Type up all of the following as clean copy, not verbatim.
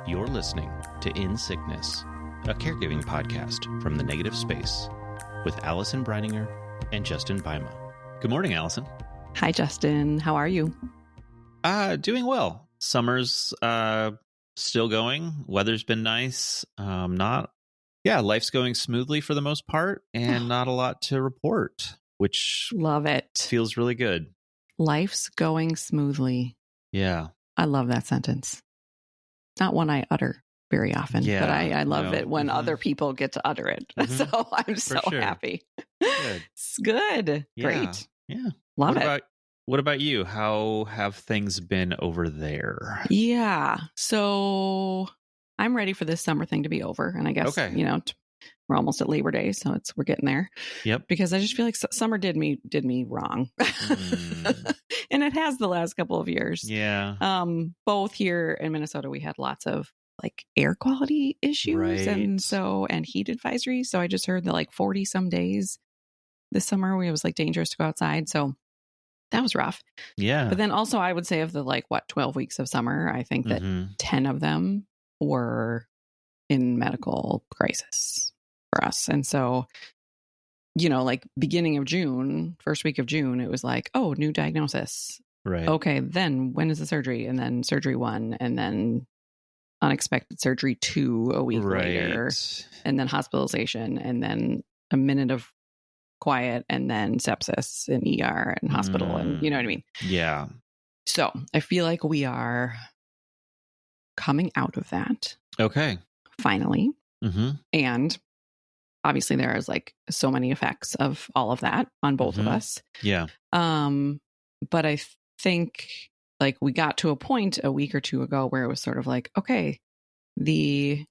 You're listening to In Sickness, a caregiving podcast from the Negative Space with Allison Breininger and Justin Bima. Good morning, Allison. Hi, Justin. How are you? Doing well. Summer's still going. Weather's been nice. Life's going smoothly for the most part, and not a lot to report, which love it. Feels really good. Life's going smoothly. Yeah. I love that sentence. Not one I utter very often, but I love it when other people get to utter it. So I'm so happy. Good. It's good. Yeah. Great. Yeah. Love it. What about you? How have things been over there? Yeah. So I'm ready for this summer thing to be over. And I guess, we're almost at Labor Day, so we're getting there. Yep. Because I just feel like summer did me wrong. And it has the last couple of years. Yeah. Both here in Minnesota, we had lots of like air quality issues and heat advisories. So I just heard that like 40 some days this summer where it was like dangerous to go outside. So that was rough. Yeah. But then also I would say of the 12 weeks of summer, I think that 10 of them were in medical crisis for us. And so, beginning of June, first week of June, it was like, oh, new diagnosis. Right. Okay. Then when is the surgery? And then surgery 1, and then unexpected surgery 2 a week later, and then hospitalization, and then a minute of quiet, and then sepsis and ER and hospital. And you know what I mean? Yeah. So I feel like we are coming out of that. Okay. Finally. Mm-hmm. And obviously there is like so many effects of all of that on both of us. Yeah. But I think like we got to a point a week or two ago where it was sort of like, okay, the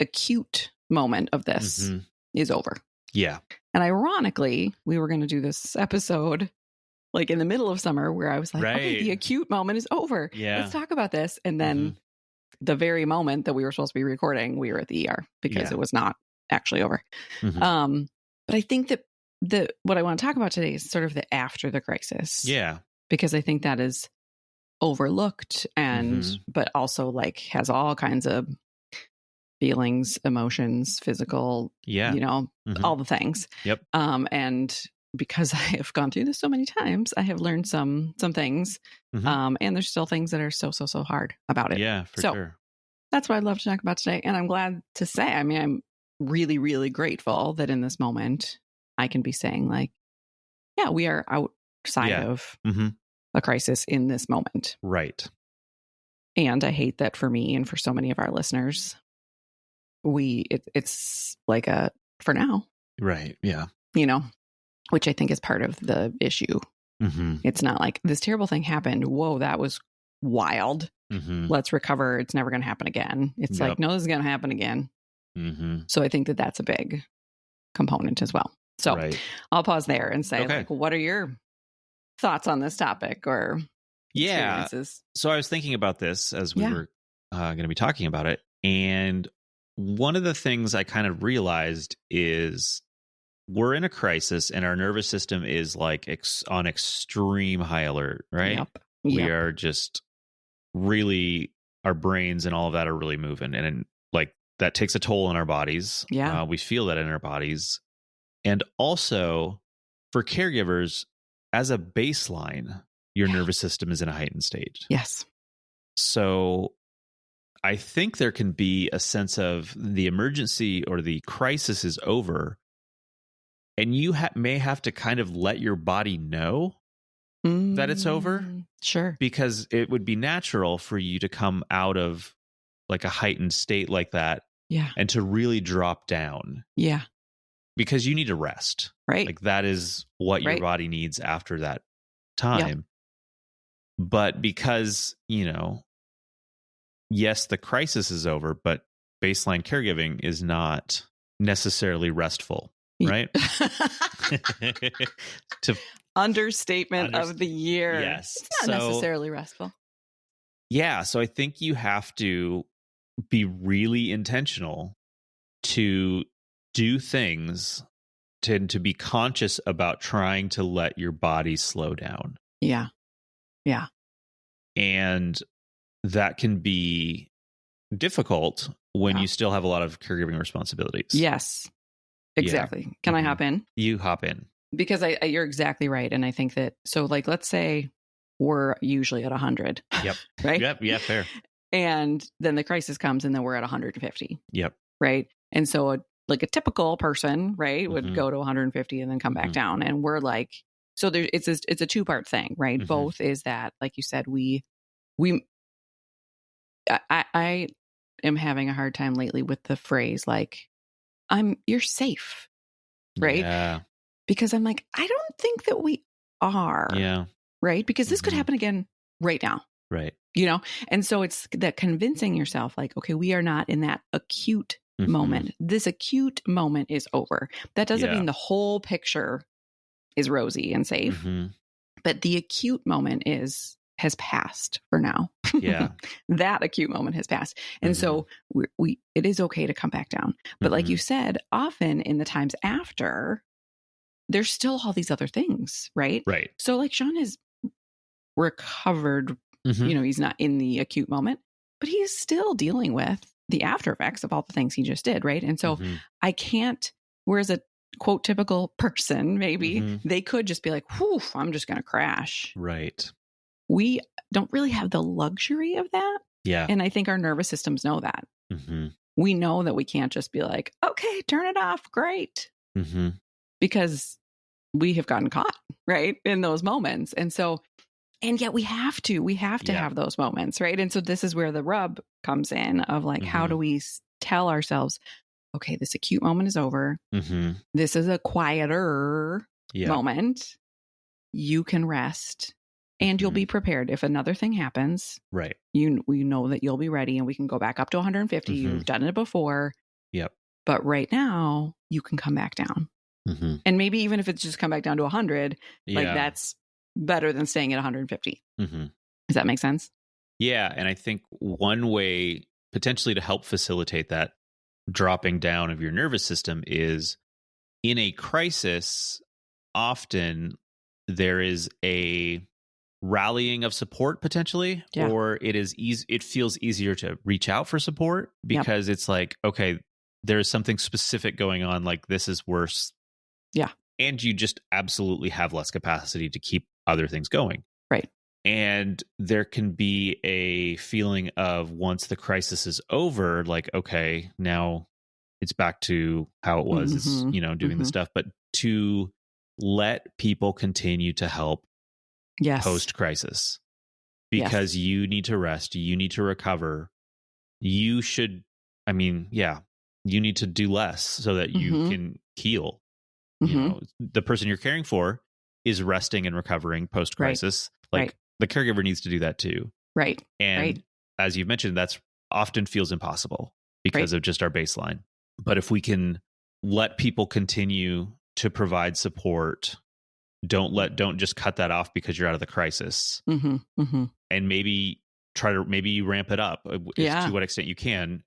acute moment of this is over. Yeah. And ironically, we were going to do this episode like in the middle of summer where I was like, okay, the acute moment is over. Yeah. Let's talk about this. And then the very moment that we were supposed to be recording, we were at the ER because it was not actually over. But I think that what I want to talk about today is sort of the after the crisis. Yeah. Because I think that is overlooked and, but also like has all kinds of feelings, emotions, physical, all the things. Yep. And because I have gone through this so many times, I have learned some things. And there's still things that are so hard about it. Yeah, for sure. That's what I'd love to talk about today. And I'm glad to say, I mean, I'm really, really grateful that in this moment, I can be saying like, yeah, we are outside of a crisis in this moment. Right. And I hate that for me and for so many of our listeners, it's like a, for now. Right. Yeah. Which I think is part of the issue. It's not like this terrible thing happened. Whoa, that was wild. Let's recover. It's never going to happen again. It's like, no, this is going to happen again. So I think that that's a big component as well. So I'll pause there and say, like, what are your thoughts on this topic or experiences? So I was thinking about this as we were going to be talking about it. And one of the things I kind of realized is we're in a crisis and our nervous system is like on extreme high alert, right? Yep. We are just really, our brains and all of that are really moving. And like that takes a toll on our bodies. Yeah. We feel that in our bodies. And also for caregivers, as a baseline, your nervous system is in a heightened state. Yes. So I think there can be a sense of the emergency or the crisis is over. And you may have to kind of let your body know that it's over. Sure. Because it would be natural for you to come out of like a heightened state like that. Yeah. And to really drop down. Yeah. Because you need to rest. Right. Like that is what your body needs after that time. Yep. But because, yes, the crisis is over, but baseline caregiving is not necessarily restful. Right? Understatement of the year. Yes. It's not necessarily restful. Yeah. So I think you have to be really intentional to do things to be conscious about trying to let your body slow down. Yeah. Yeah. And that can be difficult when you still have a lot of caregiving responsibilities. Yes, exactly. Yeah. Can I hop in? You hop in. Because you're exactly right. And I think that, so like, let's say we're usually at 100. Yep. Right? Yep. Yeah, fair. And then the crisis comes and then we're at 150. Yep. Right? And so a typical person, right, would go to 150 and then come back down. And we're like, so it's a two-part thing, right? Both is that, like you said, I am having a hard time lately with the phrase, like, you're safe. Right? Yeah. Because I'm like, I don't think that we are. Yeah. Right? Because this could happen again right now. Right. And so it's that convincing yourself, like, okay, we are not in that acute moment. This acute moment is over. That doesn't mean the whole picture is rosy and safe, but the acute moment has passed for now. Yeah. That acute moment has passed. And so it is okay to come back down. But like you said, often in the times after, there's still all these other things, right? Right. So like Sean has recovered, he's not in the acute moment, but he is still dealing with the after effects of all the things he just did, right? And so I can't, whereas a quote typical person, maybe they could just be like, whew, I'm just going to crash. Right. We don't really have the luxury of that. Yeah. And I think our nervous systems know that. We know that we can't just be like, okay, turn it off. Great. Because we have gotten caught, right, in those moments. And so, and yet we have to have those moments, right? And so this is where the rub comes in of like, how do we tell ourselves, okay, this acute moment is over. This is a quieter moment. You can rest and you'll be prepared. If another thing happens, right, we know that you'll be ready and we can go back up to 150. You've done it before. Yep. But right now you can come back down. And maybe even if it's just come back down to 100, like that's better than staying at 150. Does that make sense? Yeah. And I think one way potentially to help facilitate that dropping down of your nervous system is in a crisis, often there is a rallying of support potentially, or it feels easier to reach out for support because it's like, okay, there's something specific going on, like this is worse. Yeah. And you just absolutely have less capacity to keep other things going. Right. And there can be a feeling of once the crisis is over, like, okay, now it's back to how it was, it's, doing the stuff, but to let people continue to help post-crisis because you need to rest, you need to recover. You should, you need to do less so that you can heal. The person you're caring for is resting and recovering post-crisis. Like the caregiver needs to do that too. Right. And as you've mentioned, that's often feels impossible because of just our baseline. But if we can let people continue to provide support, don't just cut that off because you're out of the crisis. And maybe you ramp it up to what extent you can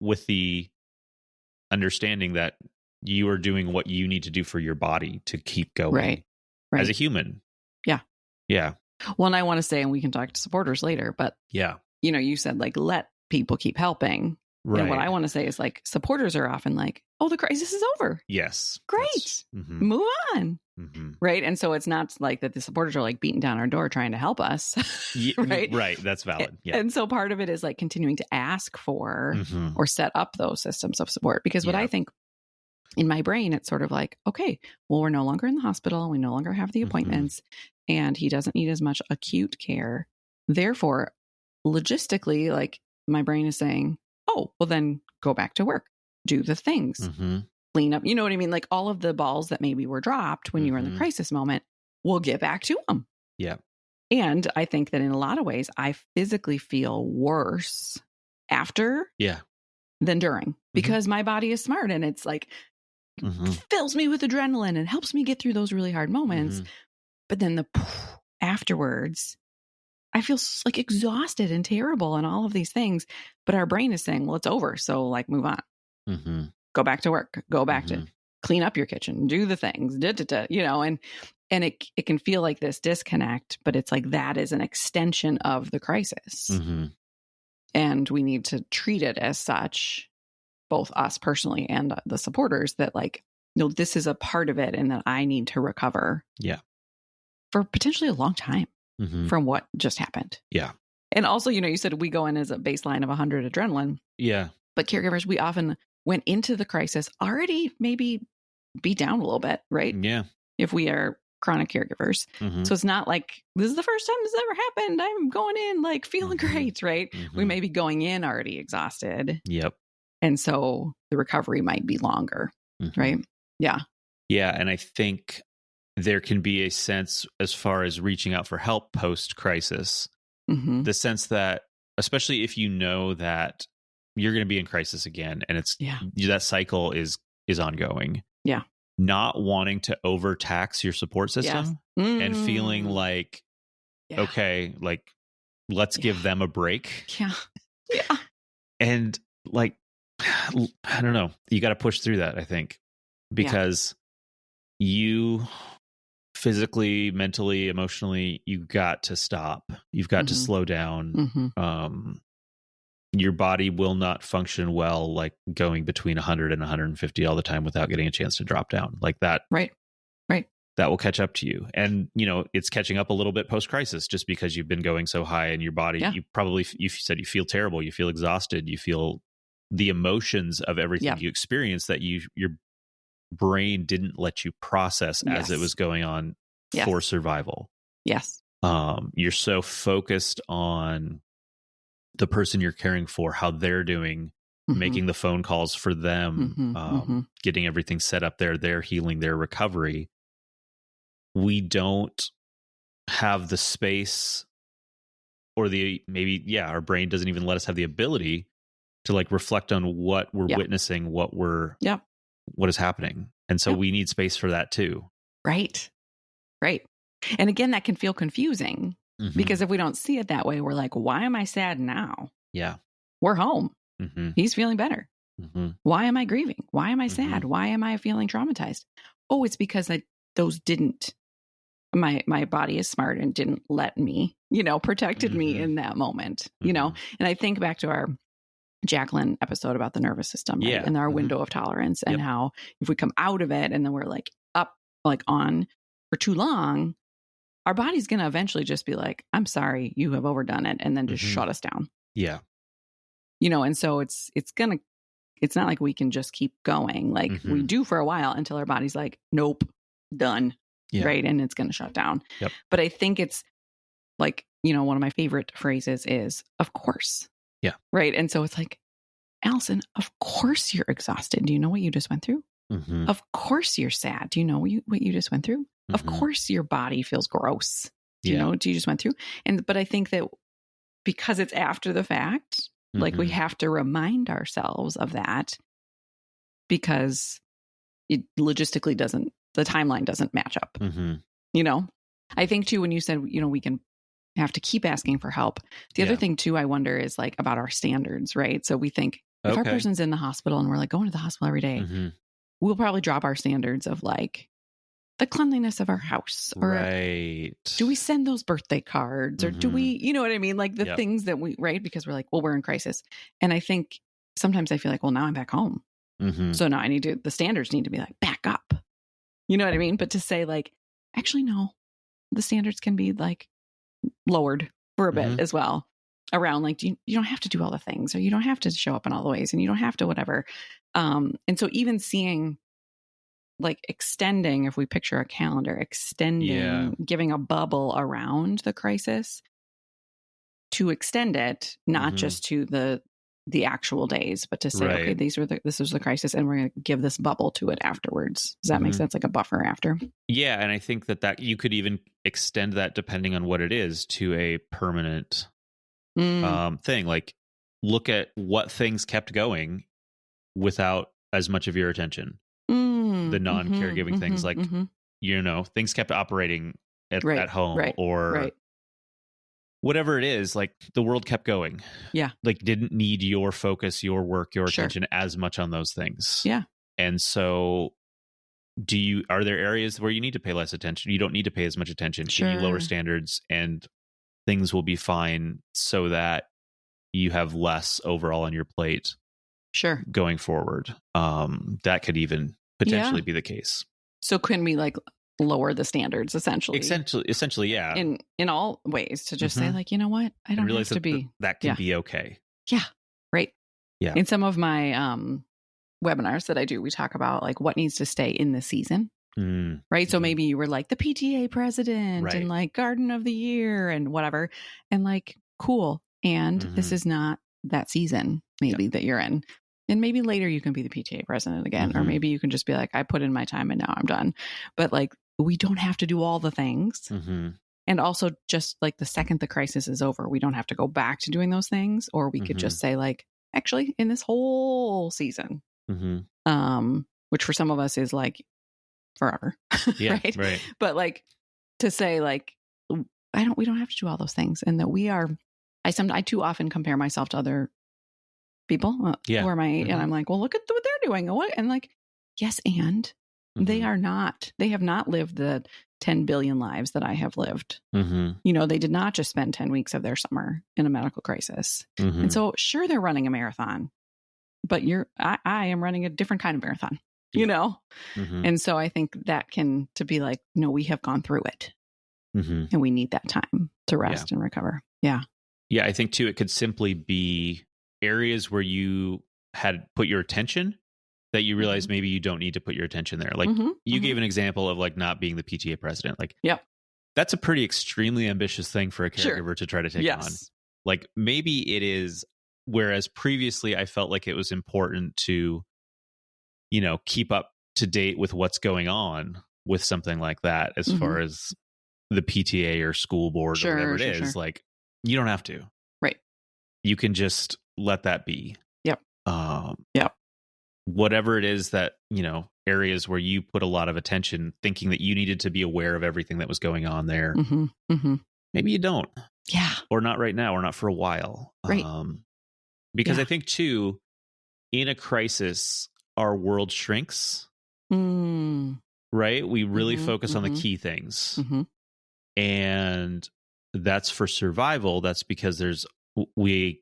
with the understanding that you are doing what you need to do for your body to keep going as a human. Yeah. Well, and I want to say, and we can talk to supporters later, but you said like, let people keep helping. Right. And what I want to say is like, supporters are often like, oh, the crisis is over. Yes. Great. Move on. Right. And so it's not like that the supporters are like beating down our door trying to help us. Right. Right. That's valid. Yeah. And so part of it is like continuing to ask for or set up those systems of support. Because what I think in my brain, it's sort of like, okay, well, we're no longer in the hospital. We no longer have the appointments and he doesn't need as much acute care. Therefore, logistically, like my brain is saying, oh, well, then go back to work, do the things, clean up. You know what I mean? Like all of the balls that maybe were dropped when you were in the crisis moment, we'll get back to them. Yeah. And I think that in a lot of ways, I physically feel worse after than during because my body is smart and it's like fills me with adrenaline and helps me get through those really hard moments. But then afterwards, I feel like exhausted and terrible and all of these things. But our brain is saying, well, it's over. So like move on, go back to work, go back to clean up your kitchen, do the things, and it can feel like this disconnect, but it's like that is an extension of the crisis. And we need to treat it as such, both us personally and the supporters, that like, no, this is a part of it and that I need to recover. Yeah. For potentially a long time from what just happened. Yeah. And also, you said we go in as a baseline of 100 adrenaline. Yeah. But caregivers, we often went into the crisis already maybe beat down a little bit, right? Yeah. If we are chronic caregivers. So it's not like, this is the first time this ever happened. I'm going in like feeling great, right? We may be going in already exhausted. Yep. And so the recovery might be longer, right? Yeah. Yeah. And I think there can be a sense as far as reaching out for help post-crisis, the sense that, especially if you know that you're going to be in crisis again and it's that cycle is ongoing. Yeah. Not wanting to overtax your support system and feeling like, okay, like, let's give them a break. Yeah. Yeah. And like, I don't know, you got to push through that, I think, because you physically, mentally, emotionally, you got to stop. You've got to slow down. Your body will not function well, like going between 100 and 150 all the time without getting a chance to drop down like that. Right. That will catch up to you. And, it's catching up a little bit post-crisis just because you've been going so high in your body. You said you feel terrible. You feel exhausted. You feel the emotions of everything you experience that your brain didn't let you process as it was going on for survival. Yes. You're so focused on the person you're caring for, how they're doing, making the phone calls for them, getting everything set up there, their healing, their recovery. We don't have the space or our brain doesn't even let us have the ability to like reflect on what we're witnessing, what is happening. And so we need space for that too. Right. And again, that can feel confusing because if we don't see it that way, we're like, why am I sad now? Yeah. We're home. He's feeling better. Why am I grieving? Why am I sad? Why am I feeling traumatized? Oh, it's because my body is smart and didn't let me, protected me in that moment, and I think back to our Jacqueline episode about the nervous system, right? And our window of tolerance and how if we come out of it and then we're like up, like on for too long, our body's going to eventually just be like, I'm sorry, you have overdone it. And then just shut us down. Yeah. And so it's not like we can just keep going. Like we do for a while until our body's like, nope, done. Yeah. Right. And it's going to shut down. Yep. But I think it's like, one of my favorite phrases is, of course. Yeah. Right. And so it's like, Allison, of course you're exhausted. Do you know what you just went through? Of course you're sad. Do you know what you just went through? Of course your body feels gross. Do you know what you just went through? But I think that because it's after the fact, like we have to remind ourselves of that because it logistically the timeline doesn't match up. I think too, when you said, we can have to keep asking for help. The other thing too, I wonder is like about our standards, right? So we think if our person's in the hospital and we're like going to the hospital every day, we'll probably drop our standards of like the cleanliness of our house or do we send those birthday cards or do we, you know what I mean? Like the things that because we're like, well, we're in crisis. And I think sometimes I feel like, well, now I'm back home. So now the standards need to be like back up. You know what I mean? But to say like, actually, no, the standards can be like lowered for a bit as well around like, you don't have to do all the things or you don't have to show up in all the ways and you don't have to whatever. And so even seeing like extending, if we picture a calendar, giving a bubble around the crisis to extend it, not just to the actual days, but to say, okay, this was the crisis and we're going to give this bubble to it afterwards. Does that make sense? Like a buffer after? Yeah. And I think that you could even extend that depending on what it is to a permanent thing. Like look at what things kept going without as much of your attention. The non-caregiving things like, things kept operating at home or whatever it is, like the world kept going. Yeah. Like didn't need your focus, your work, your attention as much on those things. Yeah. And so are there areas where you need to pay less attention? You don't need to pay as much attention. Can you lower standards and things will be fine so that you have less overall on your plate. Sure. Going forward. That could even potentially be the case. So can we like lower the standards essentially? Essentially, yeah. In all ways to just say like, you know what? I don't have to be. That can be okay. Yeah. Right. Yeah. In some of my webinars that I do, we talk about like what needs to stay in the season. Right. So maybe you were like the PTA president and like Garden of the Year and whatever. And like, cool. And this is not that season maybe that you're in. And maybe later you can be the PTA president again. Or maybe you can just be like, I put in my time and now I'm done. But like, we don't have to do all the things. And also just like the second the crisis is over, we don't have to go back to doing those things. Or we could just say like, actually in this whole season, which for some of us is like forever. Right. But like to say like, we don't have to do all those things. And that we are, I too often compare myself to other people who are my age, and I'm like, well, look at what they're doing. And like, yes. And they have not lived the 10 billion lives that I have lived. You know, they did not just spend 10 weeks of their summer in a medical crisis. And so sure, they're running a marathon, but I am running a different kind of marathon, you know? And so I think that to be like, no, we have gone through it and we need that time to rest and recover. Yeah. Yeah. I think too, it could simply be areas where you had put your attention that you realize maybe you don't need to put your attention there. Like you gave an example of like not being the PTA president. Like, that's a pretty extremely ambitious thing for a caregiver to try to take on. Like maybe it is, whereas previously I felt like it was important to, you know, keep up to date with what's going on with something like that, as far as the PTA or school board or whatever it is. Like, you don't have to. Right. You can just let that be. Yep. Whatever it is that, you know, areas where you put a lot of attention thinking that you needed to be aware of everything that was going on there. Maybe you don't. Yeah. Or not right now, or not for a while. Right. Because I think too, in a crisis, our world shrinks. Right? We really focus on the key things. And that's for survival. That's because we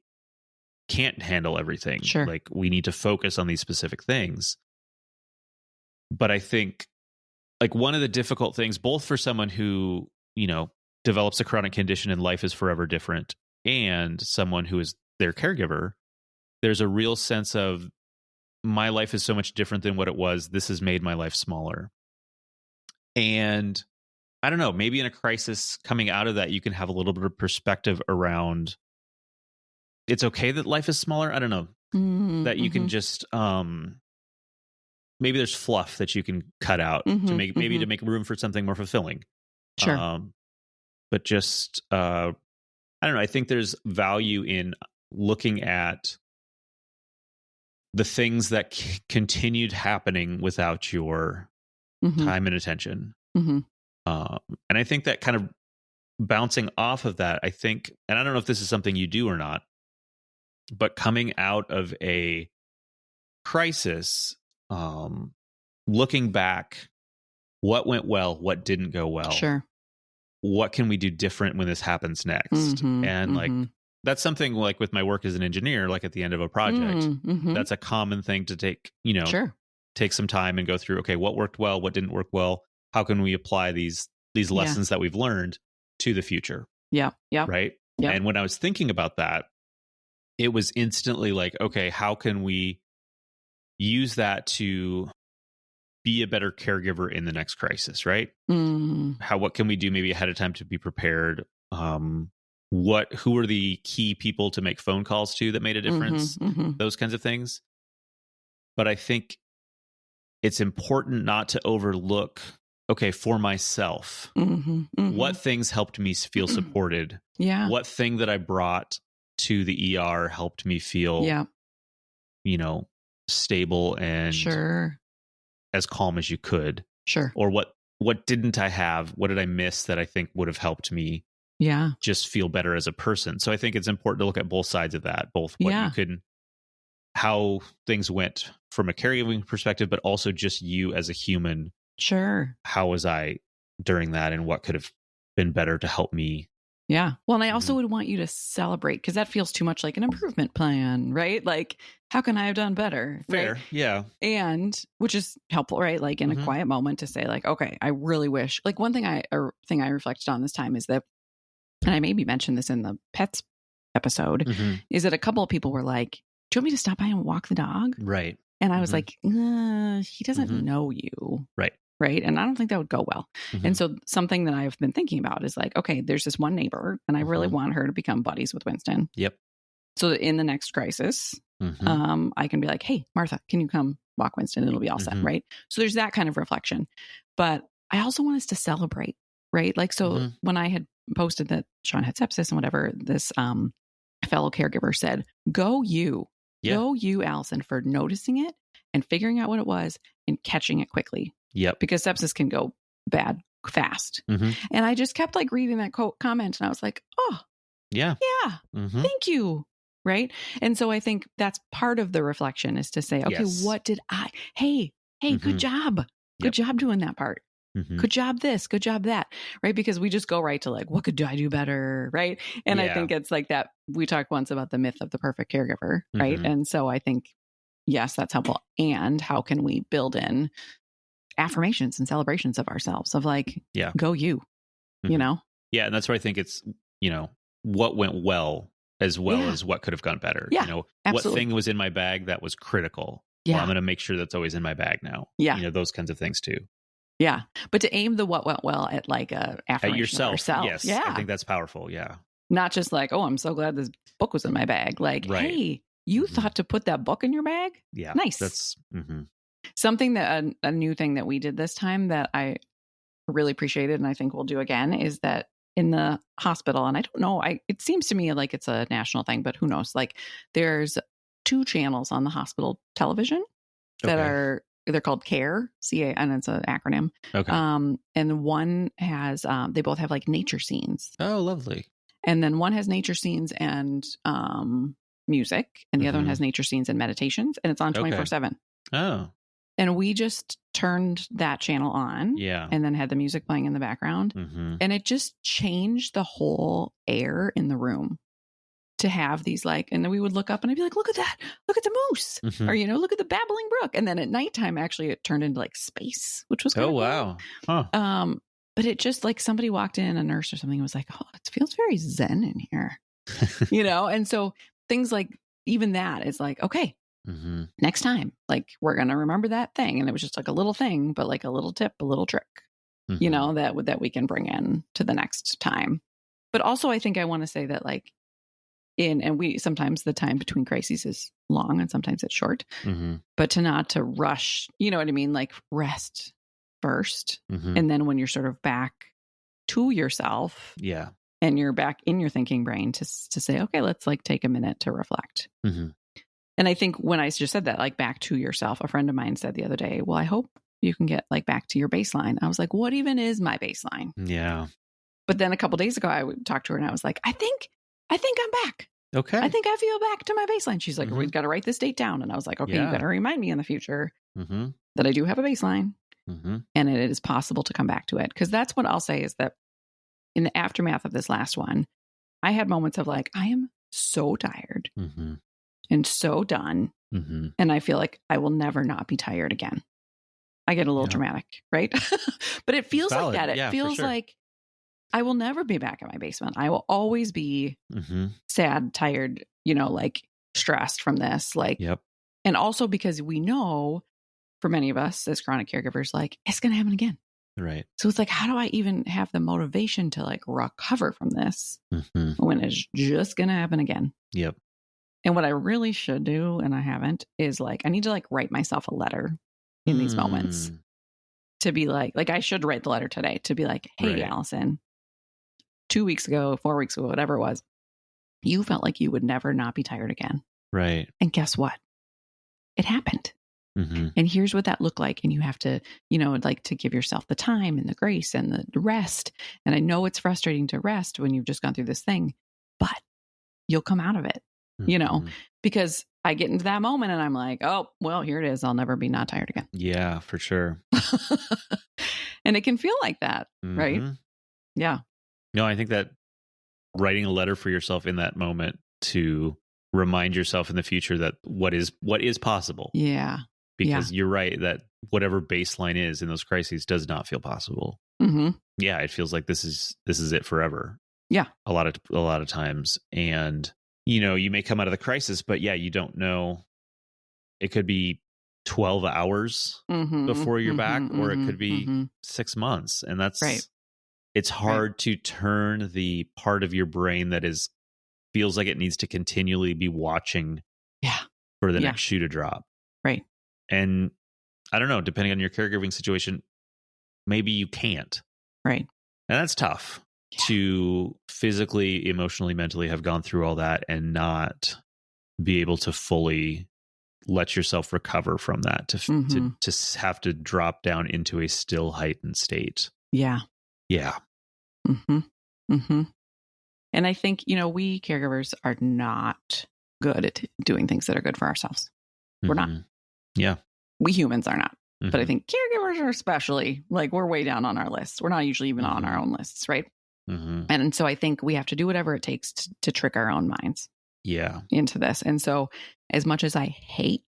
can't handle everything. Like we need to focus on these specific things. But I think like one of the difficult things, both for someone who, you know, develops a chronic condition and life is forever different, and someone who is their caregiver, there's a real sense of my life is so much different than what it was. This has made my life smaller. And I don't know, maybe in a crisis coming out of that, you can have a little bit of perspective around it's okay that life is smaller. I don't know, that you can just, maybe there's fluff that you can cut out to make, maybe to make room for something more fulfilling. But just, I don't know. I think there's value in looking at the things that continued happening without your time and attention. And I think that kind of bouncing off of that, I think, and I don't know if this is something you do or not, but coming out of a crisis, looking back, what went well, what didn't go well, what can we do different when this happens next? And like, that's something like with my work as an engineer, like at the end of a project, that's a common thing to take, you know, take some time and go through, okay, what worked well, what didn't work well? How can we apply these lessons that we've learned to the future? Right. And when I was thinking about that, it was instantly like, okay, how can we use that to be a better caregiver in the next crisis, right? What can we do maybe ahead of time to be prepared? Who are the key people to make phone calls to that made a difference? Those kinds of things. But I think it's important not to overlook, okay, for myself, what things helped me feel supported? What thing that I brought to the ER helped me feel, you know, stable and as calm as you could. Or what didn't I have? What did I miss that I think would have helped me just feel better as a person? So I think it's important to look at both sides of that, both what you can, how things went from a caregiving perspective, but also just you as a human. How was I during that, and what could have been better to help me Yeah. Well, and I also would want you to celebrate, because that feels too much like an improvement plan, right? Like, how can I have done better? Fair. Right? Yeah. And which is helpful, right? Like in a quiet moment to say like, okay, I really wish, like one thing I reflected on this time is that, and I maybe mentioned this in the pets episode, is that a couple of people were like, do you want me to stop by and walk the dog? Right. And I was like, he doesn't know you. Right. Right. And I don't think that would go well. And so something that I've been thinking about is like, okay, there's this one neighbor and I really want her to become buddies with Winston. Yep. So that in the next crisis, I can be like, hey, Martha, can you come walk Winston? It'll be all set. Right. So there's that kind of reflection. But I also want us to celebrate. Right. Like, so when I had posted that Sean had sepsis and whatever, this fellow caregiver said, go you, Allison, for noticing it and figuring out what it was and catching it quickly. Yep. Because sepsis can go bad fast. And I just kept like reading that comment and I was like, oh, yeah. Thank you. Right. And so I think that's part of the reflection is to say, okay, what did hey, good job. Good job doing that part. Good job this, good job that. Right. Because we just go right to like, what could I do better? Right. And I think it's like that. We talked once about the myth of the perfect caregiver. Right. And so I think, yes, that's helpful. And how can we build in affirmations and celebrations of ourselves of like, go you, you know? Yeah. And that's why I think it's, what went well as what could have gone better. Yeah, what thing was in my bag that was critical. Yeah. Well, I'm going to make sure that's always in my bag now. Yeah. Those kinds of things too. Yeah. But to aim the what went well at like a affirmation at yourself. Of yourself. Yes. Yeah. I think that's powerful. Yeah. Not just like, oh, I'm so glad this book was in my bag. Like, hey, you thought to put that book in your bag? Yeah. Nice. That's something that a new thing that we did this time that I really appreciated and I think we'll do again is that in the hospital, and I don't know, it seems to me like it's a national thing, but who knows? Like there's 2 channels on the hospital television that they're called CARE, CA, and it's an acronym. Okay. And one has, they both have like nature scenes. Oh, lovely. And then one has nature scenes and music, and the other one has nature scenes and meditations, and it's on 24/7. Oh. And we just turned that channel on. Yeah. And then had the music playing in the background. And it just changed the whole air in the room to have these like, and then we would look up and I'd be like, look at that. Look at the moose. Or, look at the babbling brook. And then at nighttime, actually, it turned into like space, which was cool. Wow. Huh. But it just like somebody walked in, a nurse or something, was like, oh, it feels very zen in here. And so things like even that is like, okay, next time, like we're going to remember that thing. And it was just like a little thing, but like a little tip, a little trick, that we can bring in to the next time. But also I think I want to say that like sometimes the time between crises is long and sometimes it's short, but not to rush, you know what I mean? Like rest first. And then when you're sort of back to yourself, and you're back in your thinking brain to say, okay, let's like take a minute to reflect. And I think when I just said that, like back to yourself, a friend of mine said the other day, well, I hope you can get like back to your baseline. I was like, what even is my baseline? Yeah. But then a couple of days ago, I would talk to her and I was like, I think I'm back. Okay. I think I feel back to my baseline. She's like, we've got to write this date down. And I was like, okay, you got to remind me in the future that I do have a baseline and it is possible to come back to it. Because that's what I'll say is that in the aftermath of this last one, I had moments of like, I am so tired and so done. And I feel like I will never not be tired again. I get a little dramatic, right? But it feels like that. It feels like I will never be back in my basement. I will always be sad, tired, like stressed from this. Like, and also because we know for many of us as chronic caregivers, like it's going to happen again. Right. So it's like, how do I even have the motivation to like recover from this when it's just going to happen again? Yep. And what I really should do, and I haven't, is like, I need to like write myself a letter in these moments to be like I should write the letter today to be like, hey, Allison, 2 weeks ago, 4 weeks ago, whatever it was, you felt like you would never not be tired again. Right. And guess what? It happened. And here's what that looked like. And you have to, like to give yourself the time and the grace and the rest. And I know it's frustrating to rest when you've just gone through this thing, but you'll come out of it, because I get into that moment and I'm like, oh, well, here it is. I'll never be not tired again. Yeah, for sure. And it can feel like that, right? Yeah. No, I think that writing a letter for yourself in that moment to remind yourself in the future that what is possible. Yeah. Because you're right that whatever baseline is in those crises does not feel possible. Mm-hmm. Yeah, it feels like this is it forever. Yeah. A lot of times. And you may come out of the crisis, but you don't know. It could be 12 hours before you're back, or it could be 6 months. And that's right. It's hard to turn the part of your brain that feels like it needs to continually be watching for the next shoe to drop. Right. And I don't know, depending on your caregiving situation, maybe you can't. Right. And that's tough to physically, emotionally, mentally have gone through all that and not be able to fully let yourself recover from that, to have to drop down into a still heightened state. Yeah. Yeah. Mm-hmm. Mm-hmm. And I think, we caregivers are not good at doing things that are good for ourselves. We're not. Yeah. We humans are not. But I think caregivers are especially, like, we're way down on our lists. We're not usually even on our own lists, right? And so I think we have to do whatever it takes to trick our own minds into this. And so as much as I hate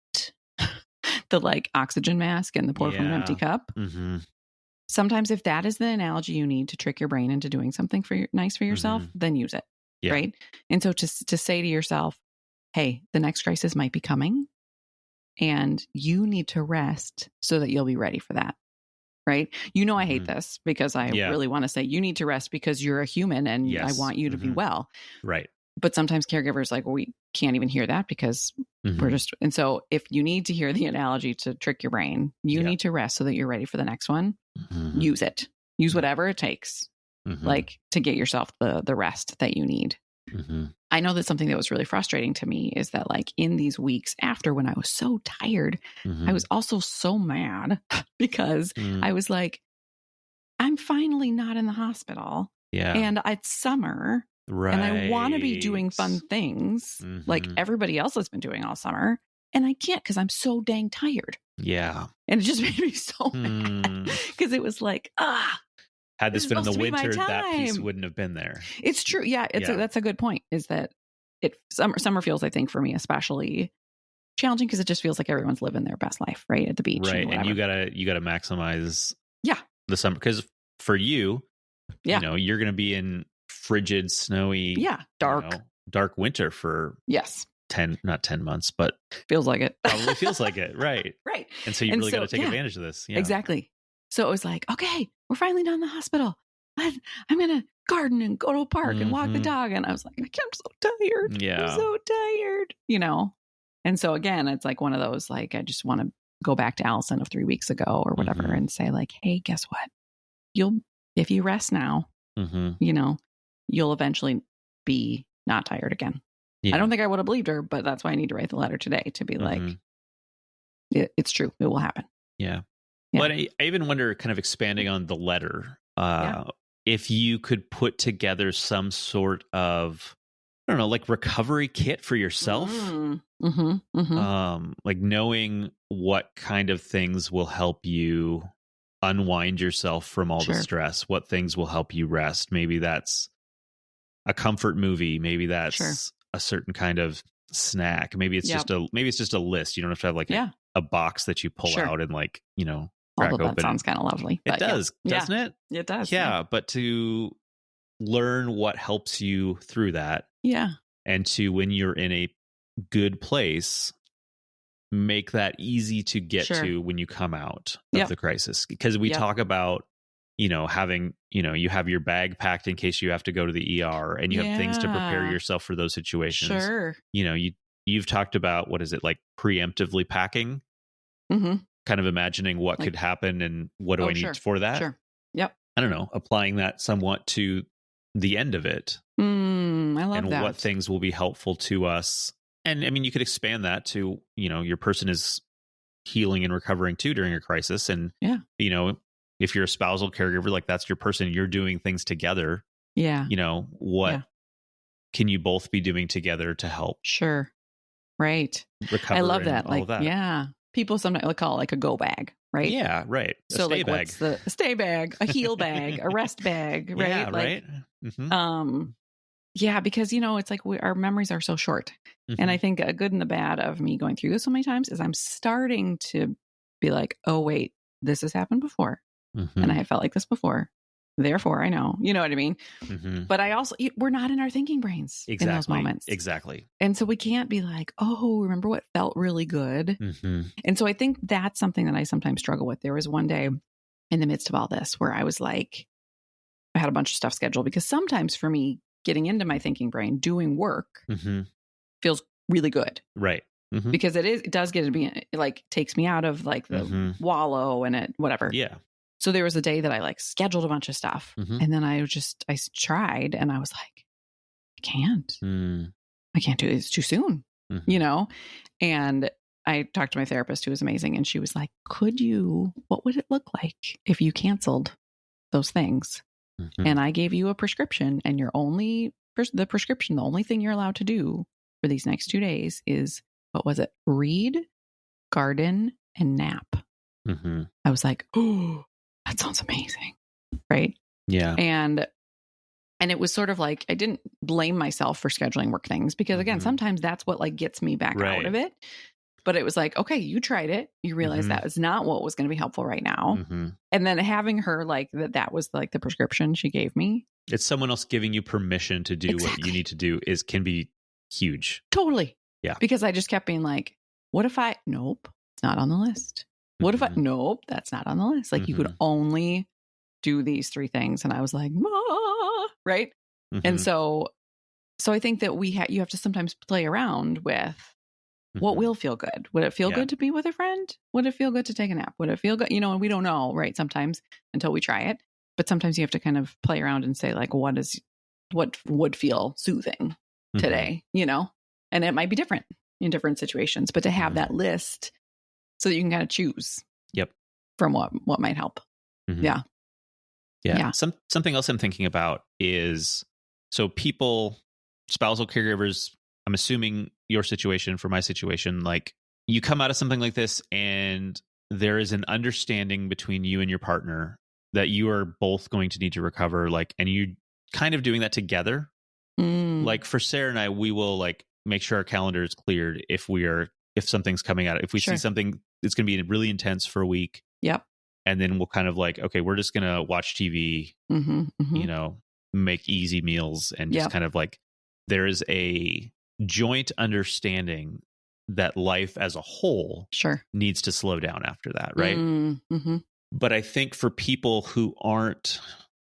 the oxygen mask and the pour from an empty cup, sometimes if that is the analogy you need to trick your brain into doing something nice for yourself, then use it, right? And so to say to yourself, hey, the next crisis might be coming, and you need to rest so that you'll be ready for that. Right. I hate this because I really want to say you need to rest because you're a human and I want you to be well. Right. But sometimes caregivers we can't even hear that because we're just. And so if you need to hear the analogy to trick your brain, you need to rest so that you're ready for the next one. Use it. Use whatever it takes to get yourself the rest that you need. I know that something that was really frustrating to me is that in these weeks after, when I was so tired, I was also so mad because I was like, I'm finally not in the hospital. Yeah. And it's summer. Right. And I want to be doing fun things like everybody else has been doing all summer. And I can't because I'm so dang tired. Yeah. And it just made me so mad because it was had this been in the winter, that piece wouldn't have been there. It's true. Yeah. That's a good point, is that summer feels, I think, for me especially challenging because it just feels like everyone's living their best life, right? At the beach. Right. And you gotta maximize the summer. Because for you, you're going to be in frigid, snowy, dark winter for not 10 months, but feels like it. Probably feels like it. Right. Right. And so you really got to take advantage of this. Yeah. Exactly. So it was like, okay, we're finally done the hospital. I'm going to garden and go to a park and walk the dog. And I was like, I'm so tired. Yeah. I'm so tired, And so again, it's like one of those, I just want to go back to Allison of 3 weeks ago or whatever and say hey, guess what? If you rest now, you'll eventually be not tired again. Yeah. I don't think I would have believed her, but that's why I need to write the letter today to be it's true. It will happen. Yeah. But I even wonder, kind of expanding on the letter, if you could put together some sort of, I don't know, recovery kit for yourself, knowing what kind of things will help you unwind yourself from all the stress, what things will help you rest. Maybe that's a comfort movie. Maybe that's a certain kind of snack. Maybe it's just a list. You don't have to have a box that you pull out and crack open. That sounds kind of lovely. It does, doesn't it? It does. Yeah, but to learn what helps you through that. Yeah. And to, when you're in a good place, make that easy to get to when you come out of the crisis. Because we talk about, having, you have your bag packed in case you have to go to the ER, and you have things to prepare yourself for those situations. Sure. You've talked about, what is it, preemptively packing? Kind of imagining what could happen and what do I need for that? Sure. Yep. I don't know, applying that somewhat to the end of it. I love and that. And what things will be helpful to us. And I mean, you could expand that to, your person is healing and recovering too during a crisis. And, if you're a spousal caregiver, that's your person, you're doing things together. Yeah. What can you both be doing together to help? Sure. Right. Recover. I love that. All of that. Yeah. People sometimes call it a go bag, right? Yeah, right. A stay bag. What's a stay bag, a heal bag, a rest bag, right? Yeah, right. Yeah, because, it's like our memories are so short. And I think a good and the bad of me going through this so many times is I'm starting to be like, oh, wait, this has happened before. And I have felt like this before. Therefore, I know. You know what I mean? But I also, we're not in our thinking brains in those moments. Exactly. And so we can't be like, oh, remember what felt really good? And so I think that's something that I sometimes struggle with. There was one day in the midst of all this where I was like, I had a bunch of stuff scheduled because sometimes for me, getting into my thinking brain, doing work feels really good. Right. Because it does get to be, it like takes me out of like the wallow and it, whatever. Yeah. So there was a day that I like scheduled a bunch of stuff and then I tried and I was like, I can't do it. It's too soon, And I talked to my therapist who was amazing. And she was like, what would it look like if you canceled those things? And I gave you a prescription and the only thing you're allowed to do for these next 2 days is, what was it? Read, garden, and nap. I was like, oh, that sounds amazing. Right. Yeah. And it was sort of like, I didn't blame myself for scheduling work things because again, sometimes that's what like gets me back out of it. But it was like, okay, you tried it. You realized that was not what was going to be helpful right now. And then having her like that was like the prescription she gave me. It's someone else giving you permission to do what you need to do can be huge. Totally. Yeah. Because I just kept being like, what if nope, it's not on the list. What if nope, that's not on the list. Like you could only do these 3 things. And I was like, right. And so I think that you have to sometimes play around with what will feel good. Would it feel good to be with a friend? Would it feel good to take a nap? Would it feel good? And we don't know, right? Sometimes until we try it, but sometimes you have to kind of play around and say like, what would feel soothing today, and it might be different in different situations, but to have that list so that you can kind of choose from what might help. Yeah. Something else I'm thinking about is, so spousal caregivers, I'm assuming your situation for my situation, like you come out of something like this and there is an understanding between you and your partner that you are both going to need to recover, like, and you kind of doing that together. Like for Sarah and I, we will like make sure our calendar is cleared if something's coming out. If we see something that's going to be really intense for a week. Yep. And then we'll kind of like, okay, we're just going to watch TV, make easy meals and just kind of like, there is a joint understanding that life as a whole needs to slow down after that. Right. But I think for people who aren't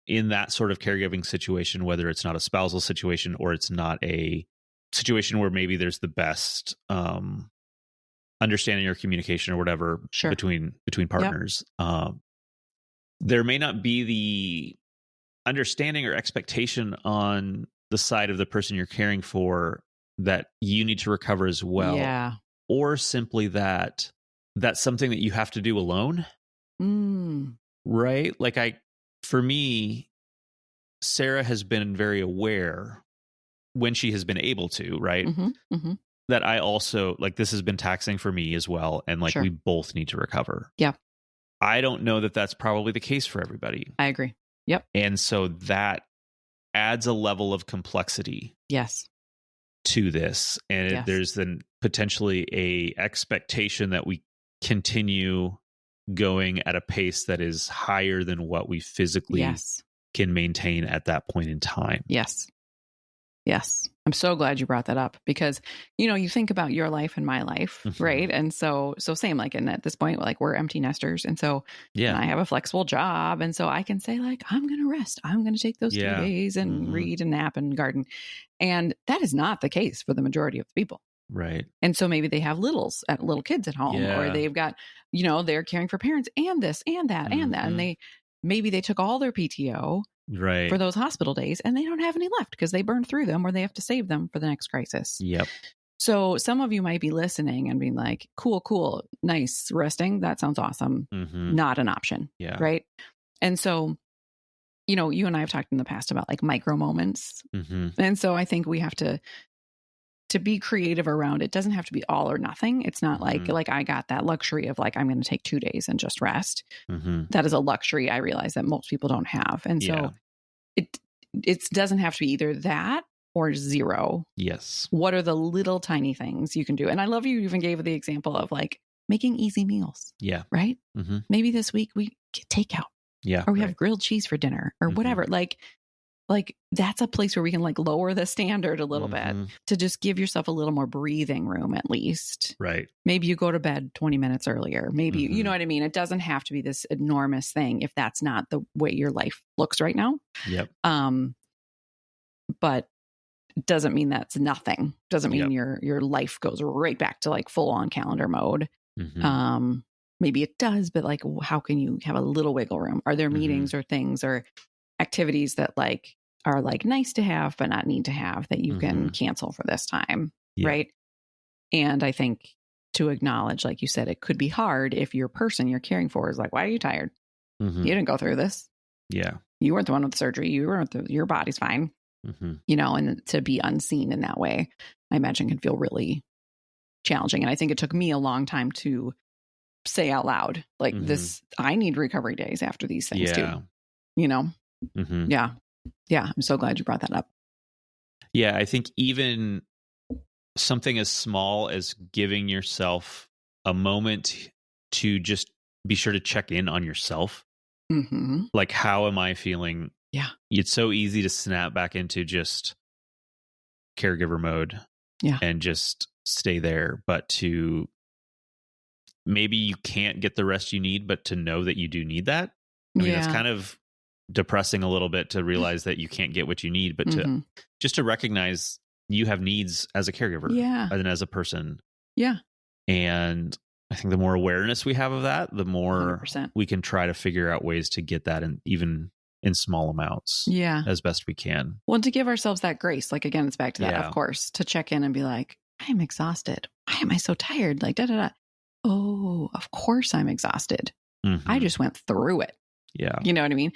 in that sort of caregiving situation, whether it's not a spousal situation or it's not a situation where maybe there's the best understanding or communication or whatever between partners, there may not be the understanding or expectation on the side of the person you're caring for that you need to recover as well. Yeah. Or simply that's something that you have to do alone. Right? Like for me, Sarah has been very aware when she has been able to, right? That I also, like, this has been taxing for me as well. And like, we both need to recover. Yeah. I don't know that that's probably the case for everybody. I agree. Yep. And so that adds a level of complexity. Yes. To this. And there's then potentially a expectation that we continue going at a pace that is higher than what we physically can maintain at that point in time. Yes. I'm so glad you brought that up because, you think about your life and my life, right? And so same, like, and at this point, like we're empty nesters. And so and I have a flexible job. And so I can say like, I'm going to rest. I'm going to take those 2 days and read and nap and garden. And that is not the case for the majority of the people. Right. And so maybe they have little kids at home or they've got, they're caring for parents and this and that and that. And maybe they took all their PTO for those hospital days and they don't have any left because they burned through them or they have to save them for the next crisis. Yep. So some of you might be listening and being like, cool, nice, resting. That sounds awesome. Not an option. Yeah. Right. And so, you and I have talked in the past about like micro moments. And so I think we have to be creative around it. It doesn't have to be all or nothing. It's not like I got that luxury of like, I'm going to take 2 days and just rest. That is a luxury I realize that most people don't have. And so it doesn't have to be either that or 0. Yes. What are the little tiny things you can do? And I love you even gave the example of like making easy meals. Yeah. Right? Mm-hmm. Maybe this week we get takeout. Yeah. Or we have grilled cheese for dinner or whatever. Like that's a place where we can like lower the standard a little bit to just give yourself a little more breathing room at least. Right. Maybe you go to bed 20 minutes earlier. Maybe, you know what I mean? It doesn't have to be this enormous thing if that's not the way your life looks right now. Yep. But it doesn't mean that's nothing. Doesn't mean your life goes right back to like full on calendar mode. Maybe it does, but like, how can you have a little wiggle room? Are there meetings or things or activities that like are like nice to have, but not need to have that you can cancel for this time? Right. And I think to acknowledge, like you said, it could be hard if your person you're caring for is like, why are you tired? You didn't go through this. Yeah. You weren't the one with the surgery. You weren't your body's fine. You know, and to be unseen in that way, I imagine can feel really challenging. And I think it took me a long time to say out loud, like this, I need recovery days after these things too, you know? Yeah. I'm so glad you brought that up. Yeah. I think even something as small as giving yourself a moment to just be sure to check in on yourself. Like, how am I feeling? Yeah. It's so easy to snap back into just caregiver mode and just stay there, but to maybe you can't get the rest you need, but to know that you do need that. I mean, it's kind of depressing a little bit to realize that you can't get what you need, but to just to recognize you have needs as a caregiver and as a person. Yeah. And I think the more awareness we have of that, the more 100%. We can try to figure out ways to get that in even in small amounts as best we can. Well, to give ourselves that grace, like, again, it's back to that, of course, to check in and be like, I'm exhausted. Why am I so tired? Like, Oh, of course I'm exhausted. I just went through it. Yeah. You know what I mean?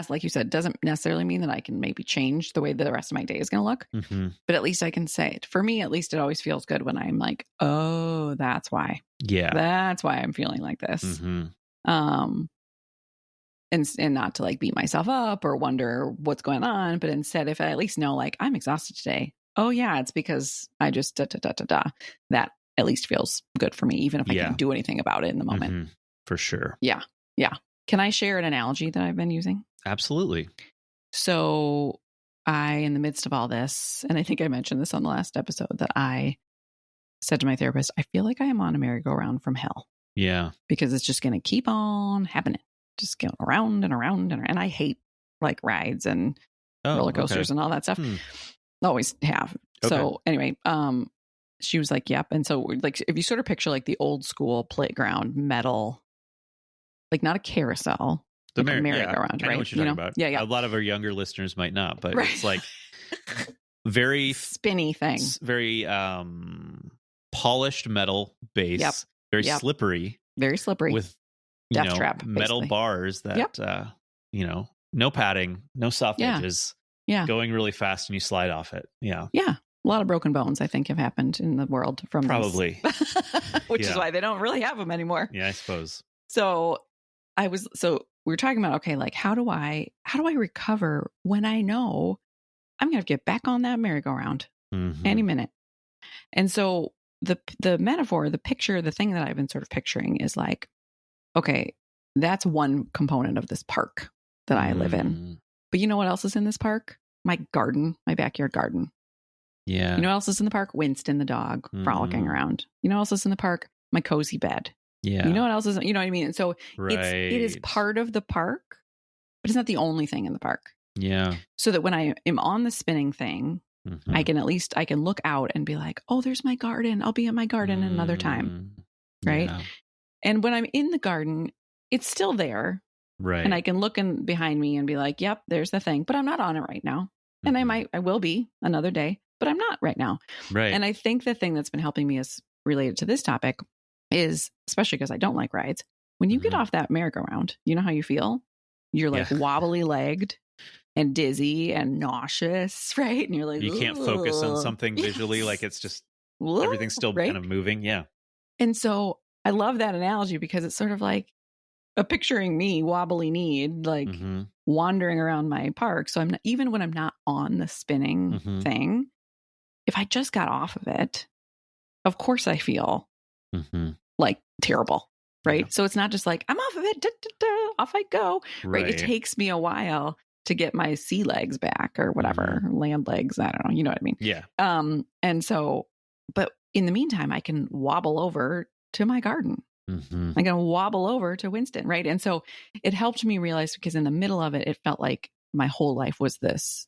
Like you said, doesn't necessarily mean that I can maybe change the way that the rest of my day is going to look. But at least I can say it. For me, at least it always feels good when I'm like, oh, that's why. Yeah. That's why I'm feeling like this. And not to like beat myself up or wonder what's going on, but instead, if I at least know like I'm exhausted today. Oh yeah, it's because I just that at least feels good for me, even if I can't do anything about it in the moment. For sure. Yeah. Yeah. Can I share an analogy that I've been using? Absolutely. So in the midst of all this, and I think I mentioned this on the last episode, that I said to my therapist, I feel like I am on a merry-go-round from hell. Yeah. Because it's just going to keep on happening. Just going around and around. And I hate like rides and roller coasters and all that stuff. Always have. Okay. So anyway, she was like, yep. And so like, if you sort of picture like the old school playground metal, like not a carousel, the like merry-go-round, right? I know what you're talking about. Yeah. A lot of our younger listeners might not, but it's like very spinny thing, very polished metal base, very slippery with death trap, metal bars that no padding, no soft edges, going really fast and you slide off it. Yeah. A lot of broken bones, I think, have happened in the world from probably, which is why they don't really have them anymore. Yeah, I suppose. So we were talking about, okay, like how do I recover when I know I'm going to get back on that merry-go-round any minute? And so the metaphor, the picture, the thing that I've been sort of picturing is like, okay, that's one component of this park that I live in. But you know what else is in this park? My garden, my backyard garden. Yeah. You know what else is in the park? Winston the dog frolicking around. You know what else is in the park? My cozy bed. Yeah. You know what else is, you know what I mean? And so it is part of the park, but it's not the only thing in the park. Yeah. So that when I am on the spinning thing, I can look out and be like, oh, there's my garden. I'll be in my garden another time. Right. Yeah. And when I'm in the garden, it's still there. Right. And I can look behind me and be like, yep, there's the thing, but I'm not on it right now. And I will be another day, but I'm not right now. Right. And I think the thing that's been helping me is related to this topic is, especially because I don't like rides, when you get off that merry-go-round, you know how you feel? You're like wobbly legged and dizzy and nauseous, right? And you're like, you can't focus on something visually. Like it's just, everything's still kind of moving. Yeah. And so I love that analogy because it's sort of like, picturing me wobbly kneed, like wandering around my park. So I'm not, even when I'm not on the spinning thing, if I just got off of it, of course I feel like terrible. Right. Yeah. So it's not just like, I'm off of it, off I go. Right. It takes me a while to get my sea legs back or whatever, land legs. I don't know. You know what I mean? Yeah. And so, but in the meantime, I can wobble over to my garden. I'm going to wobble over to Winston. Right. And so it helped me realize, because in the middle of it, it felt like my whole life was this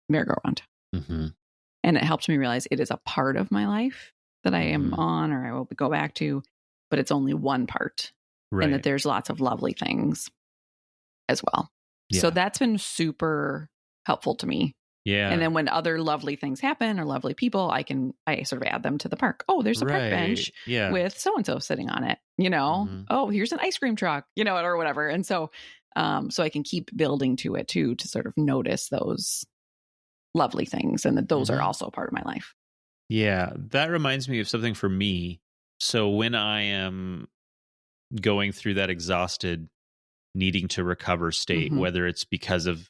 merry-go-round. And it helped me realize it is a part of my life that I am on, or I will go back to, but it's only one part. Right. And that there's lots of lovely things as well. Yeah. So that's been super helpful to me. Yeah. And then when other lovely things happen or lovely people, I sort of add them to the park. Oh, there's a park bench with so-and-so sitting on it, you know, oh, here's an ice cream truck, you know, or whatever. And so, so I can keep building to it too, to sort of notice those lovely things. And that those are also a part of my life. Yeah. That reminds me of something for me. So when I am going through that exhausted, needing to recover state, whether it's because of,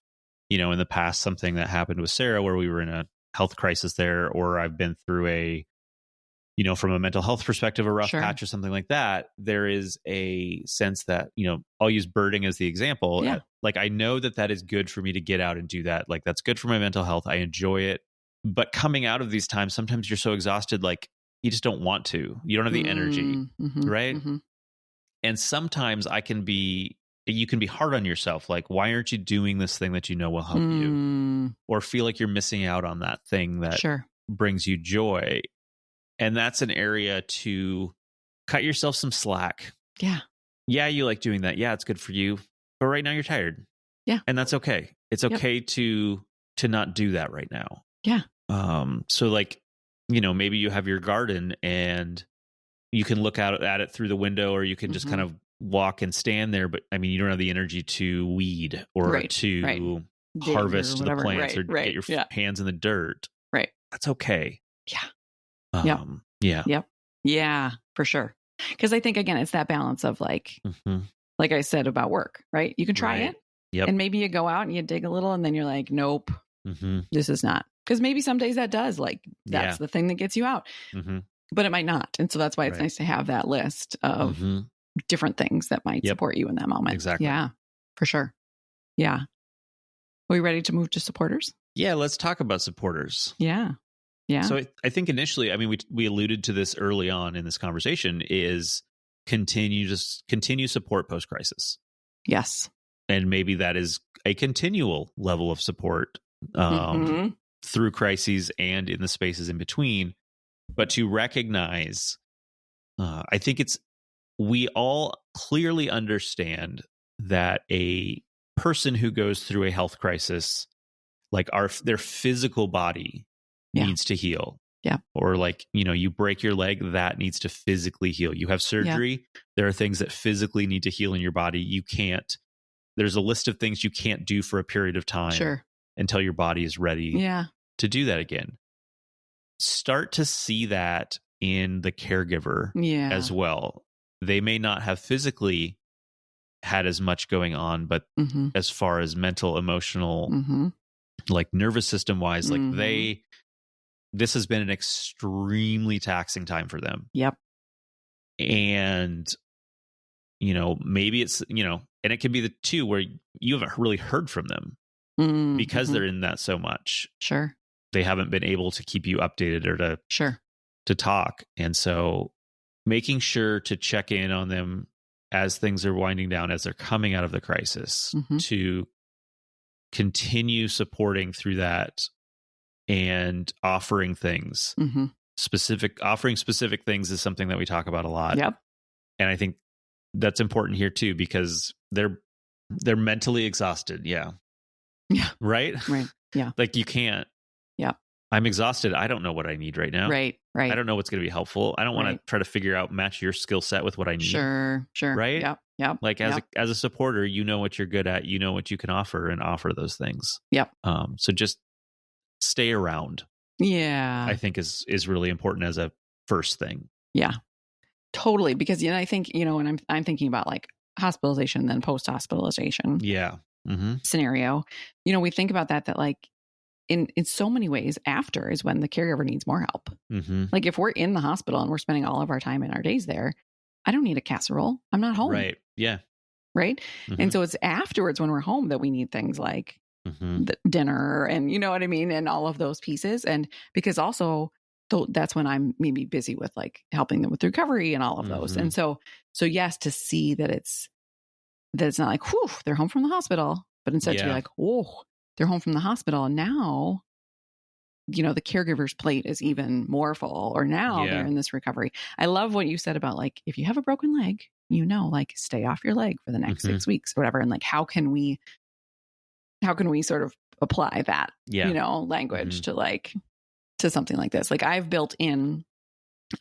you know, in the past, something that happened with Sarah where we were in a health crisis there, or I've been through a, you know, from a mental health perspective, a rough patch or something like that, there is a sense that, you know, I'll use birding as the example. Yeah. Like, I know that is good for me to get out and do that. Like, that's good for my mental health. I enjoy it. But coming out of these times, sometimes you're so exhausted, like you just don't want to. You don't have the energy, right? And sometimes you can be hard on yourself. Like, why aren't you doing this thing that you know will help you? Or feel like you're missing out on that thing that brings you joy. And that's an area to cut yourself some slack. Yeah. Yeah, you like doing that. Yeah, it's good for you. But right now you're tired. Yeah. And that's okay. It's okay to not do that right now. Yeah. So like, you know, maybe you have your garden and you can look out at it through the window, or you can just kind of walk and stand there. But I mean, you don't have the energy to weed or to harvest the plants or get your hands in the dirt. Right. That's okay. Yeah. Yeah, for sure. Because I think, again, it's that balance of like I said about work, right? You can try it. Yep. And maybe you go out and you dig a little and then you're like, nope, this is not. Because maybe some days that does, like, that's the thing that gets you out. But it might not. And so that's why it's nice to have that list of different things that might support you in that moment. Exactly. Yeah, for sure. Yeah. Are we ready to move to supporters? Yeah, let's talk about supporters. Yeah. Yeah. So I think initially, I mean, we alluded to this early on in this conversation, is continue support post-crisis. Yes. And maybe that is a continual level of support through crises and in the spaces in between. But to recognize, I think we all clearly understand that a person who goes through a health crisis, like their physical body needs to heal. Yeah. Or like, you know, you break your leg, that needs to physically heal. You have surgery. There are things that physically need to heal in your body. There's a list of things you can't do for a period of time until your body is ready to do that again. Start to see that in the caregiver as well. They may not have physically had as much going on, but as far as mental, emotional, like nervous system wise, like this has been an extremely taxing time for them. Yep. And, you know, maybe it's, you know, and it can be the two where you haven't really heard from them because they're in that so much. Sure. They haven't been able to keep you updated or to talk. And so making sure to check in on them as things are winding down, as they're coming out of the crisis, to continue supporting through that and offering things. Offering specific things is something that we talk about a lot. Yep. And I think that's important here too, because they're mentally exhausted. Yeah. Yeah. Right? Right. Yeah. Like you can't. Yeah. I'm exhausted. I don't know what I need right now. Right. Right. I don't know what's going to be helpful. I don't want to try to figure out, match your skill set with what I need. Sure. Sure. Right. Yep. Yep. Like as a supporter, you know what you're good at, you know what you can offer, and offer those things. Yep. So just stay around. Yeah. I think is really important as a first thing. Yeah. Totally. Because, you know, I think, you know, when I'm thinking about like hospitalization than post-hospitalization scenario, we think about that like in so many ways after is when the caregiver needs more help. Like if we're in the hospital and we're spending all of our time and our days there, I don't need a casserole. I'm not home. Right. Yeah. Right. And so it's afterwards when we're home that we need things like the dinner and you know what I mean? And all of those pieces. And because also that's when I'm maybe busy with like helping them with recovery and all of those. And so yes, to see that it's not like, whew, they're home from the hospital, but instead to be like, oh, they're home from the hospital. And now, the caregiver's plate is even more full, or now they're in this recovery. I love what you said about like, if you have a broken leg, like stay off your leg for the next 6 weeks or whatever. And like, how can we sort of apply that, language to something like this? Like I've built in,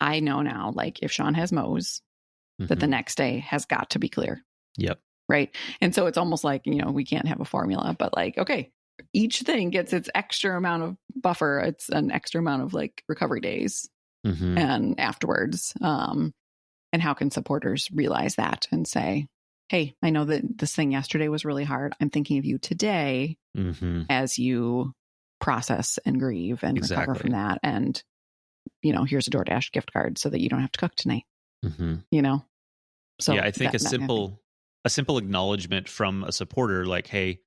I know now, like if Sean has Mo's, that the next day has got to be clear. Yep. Right. And so it's almost like, we can't have a formula, but like, okay, each thing gets its extra amount of buffer. It's an extra amount of like recovery days and afterwards. And how can supporters realize that and say, hey, I know that this thing yesterday was really hard. I'm thinking of you today as you process and grieve and recover from that. And, here's a DoorDash gift card so that you don't have to cook tonight, So I think a simple acknowledgement from a supporter, like, hey,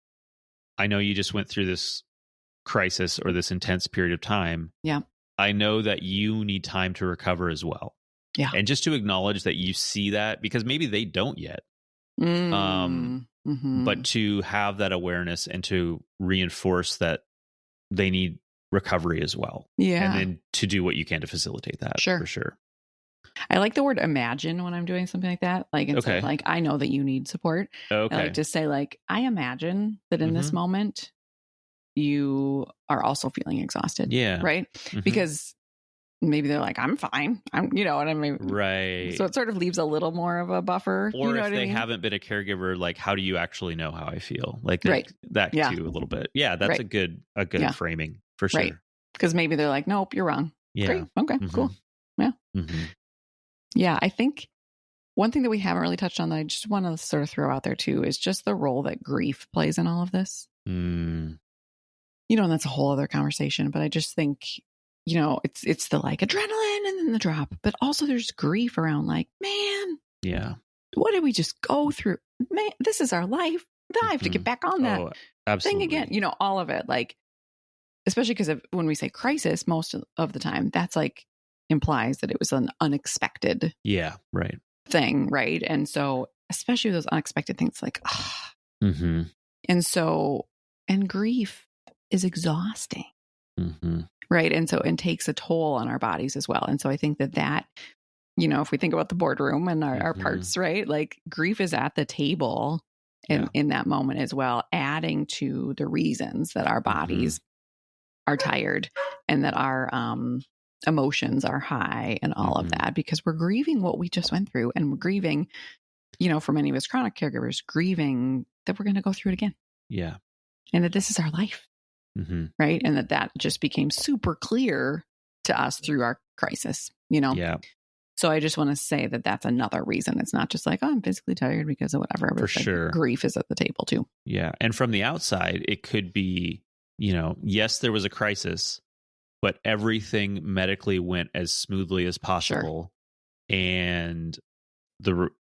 I know you just went through this crisis or this intense period of time. Yeah. I know that you need time to recover as well. Yeah. And just to acknowledge that you see that, because maybe they don't yet. But to have that awareness and to reinforce that they need recovery as well. Yeah. And then to do what you can to facilitate that. For sure. I like the word imagine when I'm doing something like that. Like, instead of like, I know that you need support. Okay. I like to say like, I imagine that in this moment, you are also feeling exhausted. Yeah. Right. Because maybe they're like, I'm fine. You know what I mean? Right. So it sort of leaves a little more of a buffer. Or if they haven't been a caregiver, like, how do you actually know how I feel? Like that too, a little bit. Yeah. That's a good framing for sure. Right. Because maybe they're like, nope, you're wrong. Yeah. Great. Okay, cool. Yeah. Yeah. I think one thing that we haven't really touched on that I just want to sort of throw out there too is just the role that grief plays in all of this. And that's a whole other conversation, but I just think, it's the like adrenaline and then the drop, but also there's grief around like, man, what did we just go through? Man, this is our life. I have to get back on that thing again. All of it, like, especially because when we say crisis, most of the time that's like implies that it was an unexpected thing. Right. And so, especially those unexpected things like, and so, and grief is exhausting. Right. And so, and takes a toll on our bodies as well. And so I think that, if we think about the boardroom and our parts, right, like grief is at the table in that moment as well, adding to the reasons that our bodies are tired and that our emotions are high and all of that, because we're grieving what we just went through. And we're grieving, for many of us chronic caregivers, grieving that we're going to go through it again. Yeah. And that this is our life. Right. And that just became super clear to us through our crisis, Yeah. So I just want to say that that's another reason. It's not just like, oh, I'm physically tired because of whatever. But for sure. Grief is at the table too. Yeah. And from the outside, it could be, yes, there was a crisis, but everything medically went as smoothly as possible. Sure. And the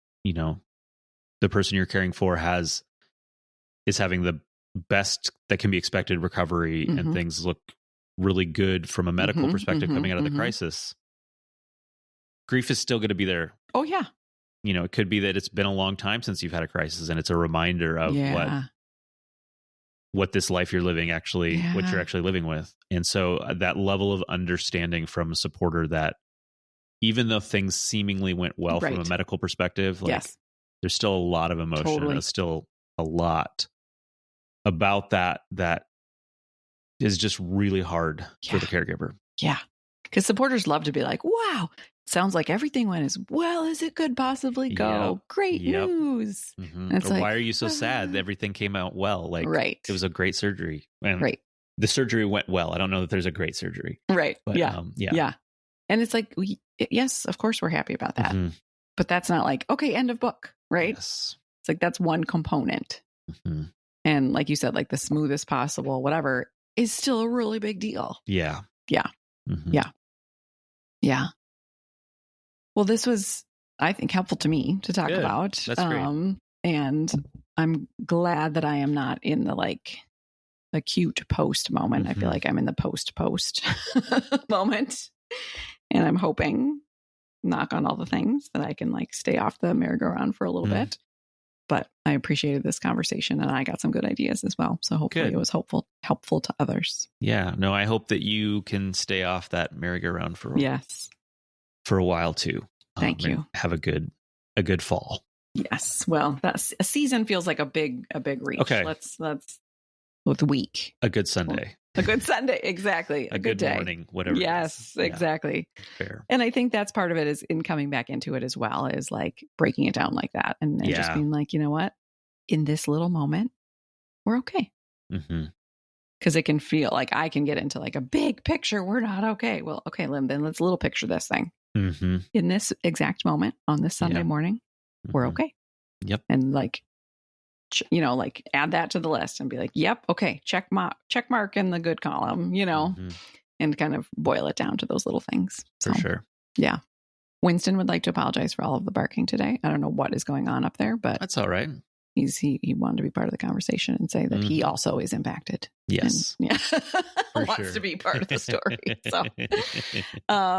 person you're caring for is having the best that can be expected recovery and things look really good from a medical perspective coming out of the crisis. Grief is still going to be there. Oh yeah. It could be that it's been a long time since you've had a crisis and it's a reminder of what this life you're living actually, what you're actually living with. And so that level of understanding from a supporter that even though things seemingly went well from a medical perspective, like there's still a lot of emotion. There's still a lot about that is just really hard for the caregiver. Yeah. Because supporters love to be like, wow, sounds like everything went as well as it could possibly go. Great news. Or like, why are you so sad? Everything came out well. Like, it was a great surgery. And the surgery went well. I don't know that there's a great surgery. Right. But, yeah. And it's like, yes, of course we're happy about that. But that's not like, okay, end of book. Right. Yes. It's like that's one component. Mm-hmm. And like you said, like the smoothest possible, whatever, is still a really big deal. Yeah. Yeah. Mm-hmm. Yeah. Yeah. Well, this was, I think, helpful to me to talk about. That's great. And I'm glad that I am not in the like acute post moment. I feel like I'm in the post moment. And I'm hoping, knock on all the things, that I can like stay off the merry-go-round for a little bit. But I appreciated this conversation and I got some good ideas as well. So hopefully it was helpful to others. Yeah. No, I hope that you can stay off that merry-go-round for a while too. Thank you. Have a good fall. Yes. Well, that's a season feels like a big reach. Okay. Let's with week. A good Sunday. A good Sunday. Exactly. A good day. Morning, whatever. Yes, exactly. Fair. And I think that's part of it is in coming back into it as well, is like breaking it down like that and just being like, you know what, in this little moment, we're okay. Because it can feel like I can get into like a big picture. We're not okay. Well, okay, Lynn, then let's little picture this thing. In this exact moment on this Sunday morning, we're okay. Yep. And like, you know, like add that to the list and be like, yep, okay, check mark in the good column, you know, and kind of boil it down to those little things. For sure. Yeah. Winston would like to apologize for all of the barking today. I don't know what is going on up there, but that's all right. He wanted to be part of the conversation and say that he also is impacted. Yes. And, wants to be part of the story. So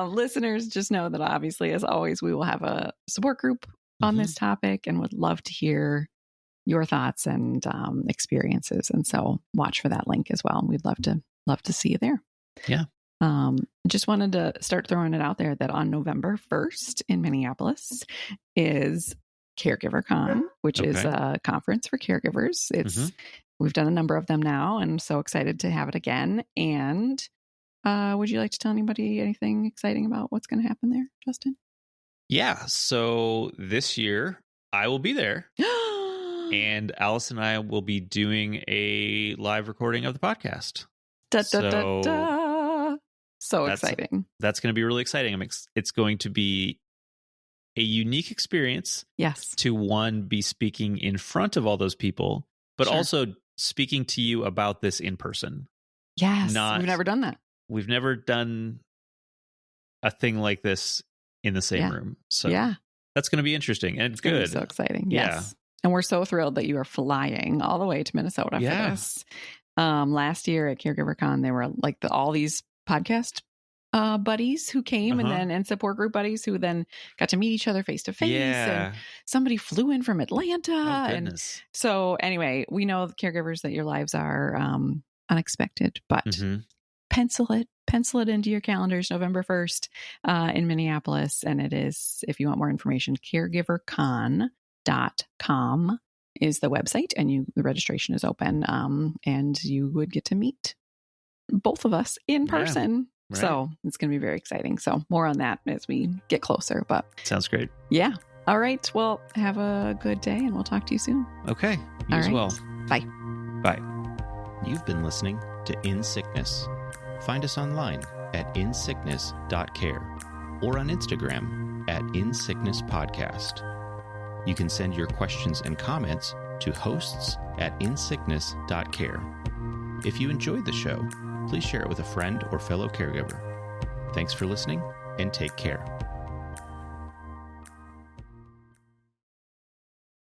listeners, just know that obviously, as always, we will have a support group on this topic and would love to hear your thoughts and experiences. And so watch for that link as well. We'd love to see you there. Yeah. Just wanted to start throwing it out there that on November 1st in Minneapolis is Caregiver Con, which is a conference for caregivers. We've done a number of them now, and I'm so excited to have it again. And would you like to tell anybody anything exciting about what's going to happen there, Justin? Yeah. So this year I will be there. And Allison and I will be doing a live recording of the podcast. So exciting. That's going to be really exciting. It's going to be a unique experience. Yes. To be speaking in front of all those people, but also speaking to you about this in person. Yes. We've never done that. We've never done a thing like this in the same room. So that's going to be interesting. And it's good. So exciting. Yes. Yeah. And we're so thrilled that you are flying all the way to Minnesota for this. Last year at Caregiver Con, there were like all these podcast buddies who came and support group buddies who then got to meet each other face to face. And somebody flew in from Atlanta. And so anyway, we know caregivers that your lives are unexpected, but pencil it into your calendars, November 1st in Minneapolis. And it is, if you want more information, caregivercon.com is the website, and the registration is open, and you would get to meet both of us in person. Right. So it's going to be very exciting. So more on that as we get closer, but sounds great. Yeah. All right. Well, have a good day and we'll talk to you soon. Okay. You as well. Bye. Bye. You've been listening to In Sickness. Find us online at insickness.care or on Instagram at insicknesspodcast. You can send your questions and comments to hosts@insickness.care. If you enjoyed the show, please share it with a friend or fellow caregiver. Thanks for listening and take care.